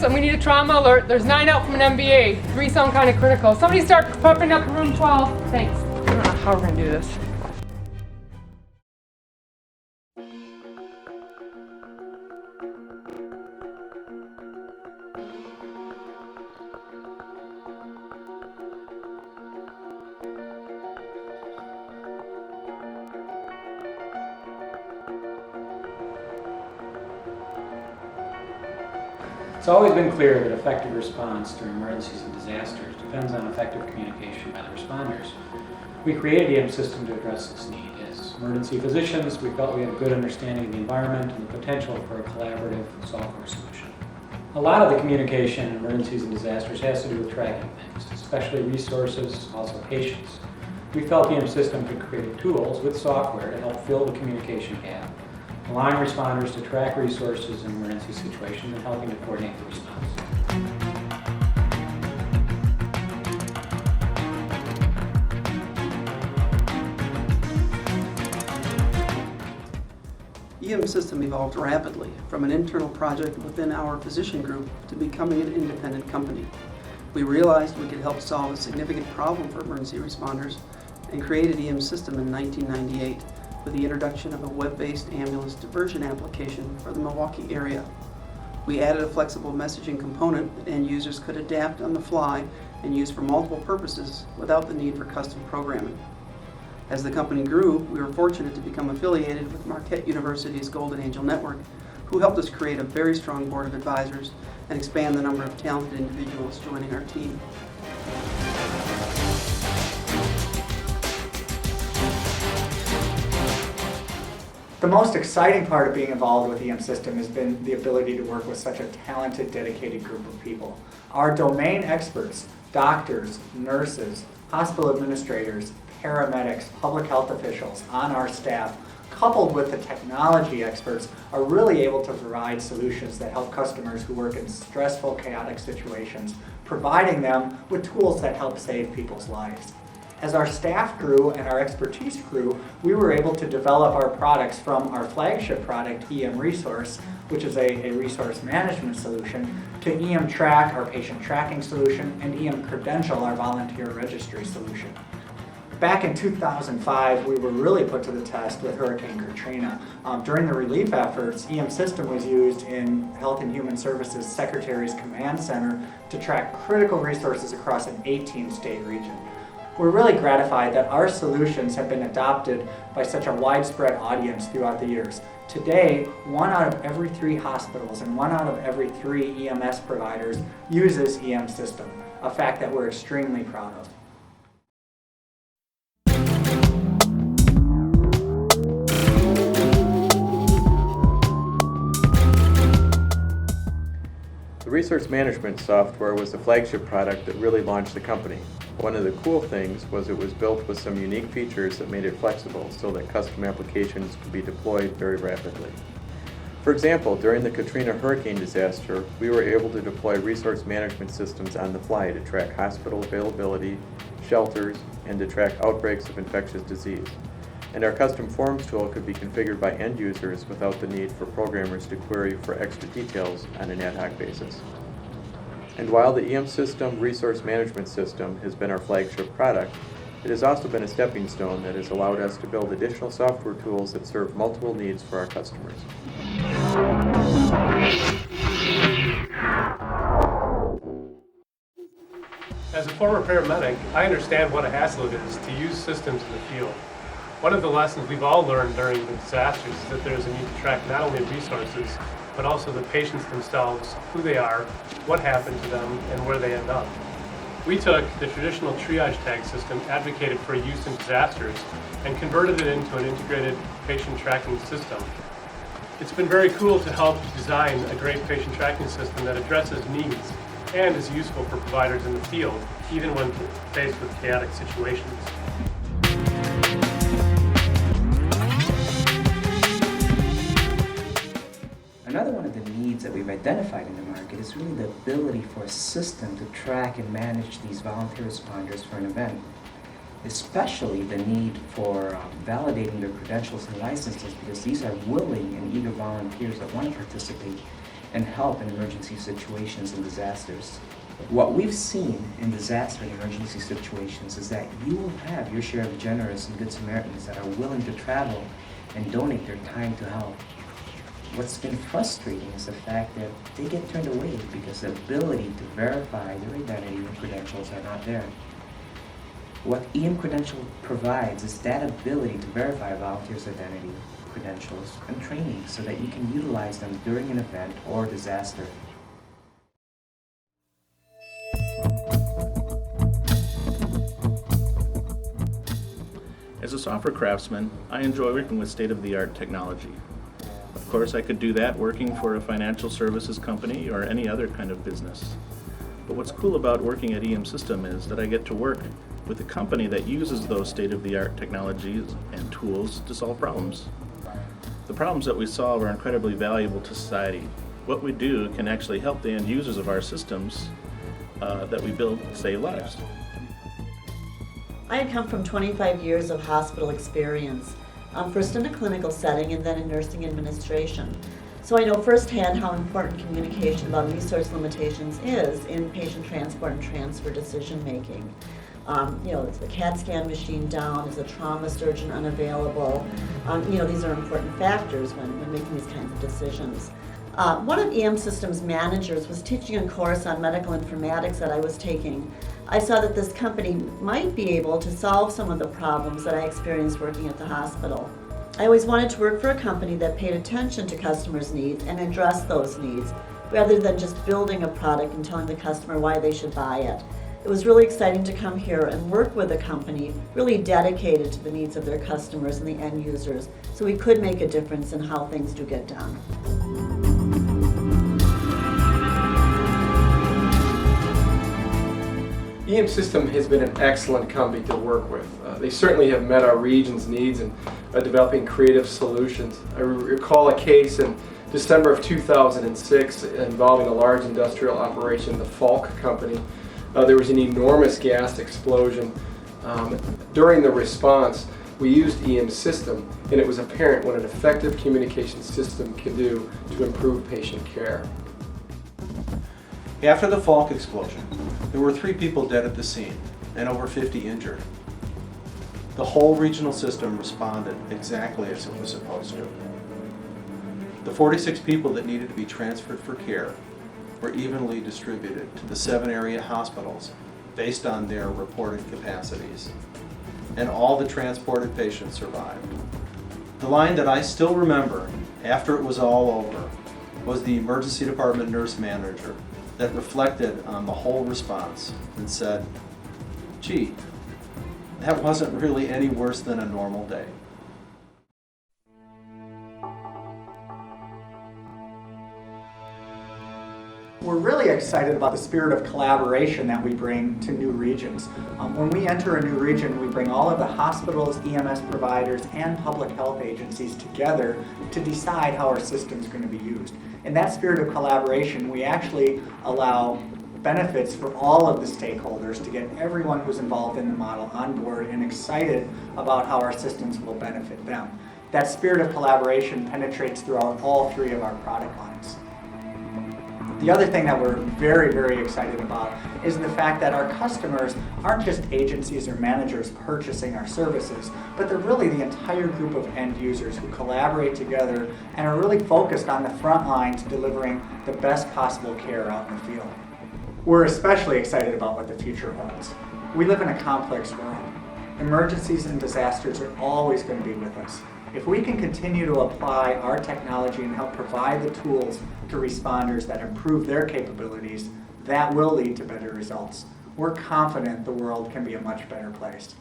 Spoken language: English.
and we need a trauma alert. There's 9 out from an MVA. 3 sound kind of critical. Somebody start pumping up room 12. Thanks. I don't know how we're going to do this. It's always been clear that effective response during emergencies and disasters depends on effective communication by the responders. We created the EMSystem to address this need. As emergency physicians, we felt we had a good understanding of the environment and the potential for a collaborative software solution. A lot of the communication in emergencies and disasters has to do with tracking things, especially resources, also patients. We felt the EMSystem could create tools with software to help fill the communication gap, allowing responders to track resources in emergency situations and helping to coordinate the response. EMSystem evolved rapidly from an internal project within our physician group to becoming an independent company. We realized we could help solve a significant problem for emergency responders and created EMSystem in 1998 with the introduction of a web-based ambulance diversion application for the Milwaukee area. We added a flexible messaging component that end users could adapt on the fly and use for multiple purposes without the need for custom programming. As the company grew, we were fortunate to become affiliated with Marquette University's Golden Angel Network, who helped us create a very strong board of advisors and expand the number of talented individuals joining our team. The most exciting part of being involved with EMSystem has been the ability to work with such a talented, dedicated group of people. Our domain experts, doctors, nurses, hospital administrators, paramedics, public health officials on our staff, coupled with the technology experts, are really able to provide solutions that help customers who work in stressful, chaotic situations, providing them with tools that help save people's lives. As our staff grew and our expertise grew, we were able to develop our products from our flagship product, EMResource, which is a resource management solution, to EMTrack, our patient tracking solution, and EMCredential, our volunteer registry solution. Back in 2005, we were really put to the test with Hurricane Katrina. During the relief efforts, EMSystem was used in Health and Human Services Secretary's Command Center to track critical resources across an 18-state region. We're really gratified that our solutions have been adopted by such a widespread audience throughout the years. Today, 1 out of every 3 hospitals and 1 out of every 3 EMS providers uses EMSystem, a fact that we're extremely proud of. The resource management software was the flagship product that really launched the company. One of the cool things was it was built with some unique features that made it flexible so that custom applications could be deployed very rapidly. For example, during the Katrina hurricane disaster, we were able to deploy resource management systems on the fly to track hospital availability, shelters, and to track outbreaks of infectious disease. And our custom forms tool could be configured by end users without the need for programmers to query for extra details on an ad hoc basis. And while the EMSystem resource management system has been our flagship product, it has also been a stepping stone that has allowed us to build additional software tools that serve multiple needs for our customers. As a former paramedic, I understand what a hassle it is to use systems in the field. One of the lessons we've all learned during the disasters is that there is a need to track not only resources, but also the patients themselves, who they are, what happened to them, and where they end up. We took the traditional triage tag system advocated for use in disasters and converted it into an integrated patient tracking system. It's been very cool to help design a great patient tracking system that addresses needs and is useful for providers in the field, even when faced with chaotic situations. Another one of the needs that we've identified in the market is really the ability for a system to track and manage these volunteer responders for an event, especially the need for validating their credentials and licenses, because these are willing and eager volunteers that want to participate and help in emergency situations and disasters. What we've seen in disaster and emergency situations is that you will have your share of generous and good Samaritans that are willing to travel and donate their time to help. What's been frustrating is the fact that they get turned away because the ability to verify their identity and credentials are not there. What EM Credential provides is that ability to verify a volunteer's identity, credentials, and training so that you can utilize them during an event or disaster. As a software craftsman, I enjoy working with state-of-the-art technology. Of course, I could do that working for a financial services company or any other kind of business. But what's cool about working at EMSystem is that I get to work with a company that uses those state-of-the-art technologies and tools to solve problems. The problems that we solve are incredibly valuable to society. What we do can actually help the end users of our systems that we build save lives. I had come from 25 years of hospital experience, first in a clinical setting and then in nursing administration. So I know firsthand how important communication about resource limitations is in patient transport and transfer decision making. Is the CAT scan machine down? Is a trauma surgeon unavailable? These are important factors when making these kinds of decisions. One of EMSystem's managers was teaching a course on medical informatics that I was taking. I saw that this company might be able to solve some of the problems that I experienced working at the hospital. I always wanted to work for a company that paid attention to customers' needs and addressed those needs, rather than just building a product and telling the customer why they should buy it. It was really exciting to come here and work with a company really dedicated to the needs of their customers and the end users, so we could make a difference in how things do get done. EMSystem has been an excellent company to work with. They certainly have met our region's needs in developing creative solutions. I recall a case in December of 2006 involving a large industrial operation, the Falk Company. There was an enormous gas explosion. During the response, we used EMSystem, and it was apparent what an effective communication system can do to improve patient care. After the Falk explosion, there were 3 people dead at the scene and over 50 injured. The whole regional system responded exactly as it was supposed to. The 46 people that needed to be transferred for care were evenly distributed to the 7 area hospitals based on their reported capacities, and all the transported patients survived. The line that I still remember after it was all over was the emergency department nurse manager that reflected on the whole response and said, "Gee, that wasn't really any worse than a normal day." We're really excited about the spirit of collaboration that we bring to new regions. When we enter a new region, we bring all of the hospitals, EMS providers, and public health agencies together to decide how our system is going to be used. In that spirit of collaboration, we actually allow benefits for all of the stakeholders to get everyone who's involved in the model on board and excited about how our systems will benefit them. That spirit of collaboration penetrates throughout all 3 of our product lines. The other thing that we're very, very excited about is the fact that our customers aren't just agencies or managers purchasing our services, but they're really the entire group of end users who collaborate together and are really focused on the front lines delivering the best possible care out in the field. We're especially excited about what the future holds. We live in a complex world. Emergencies and disasters are always going to be with us. If we can continue to apply our technology and help provide the tools to responders that improve their capabilities, that will lead to better results. We're confident the world can be a much better place.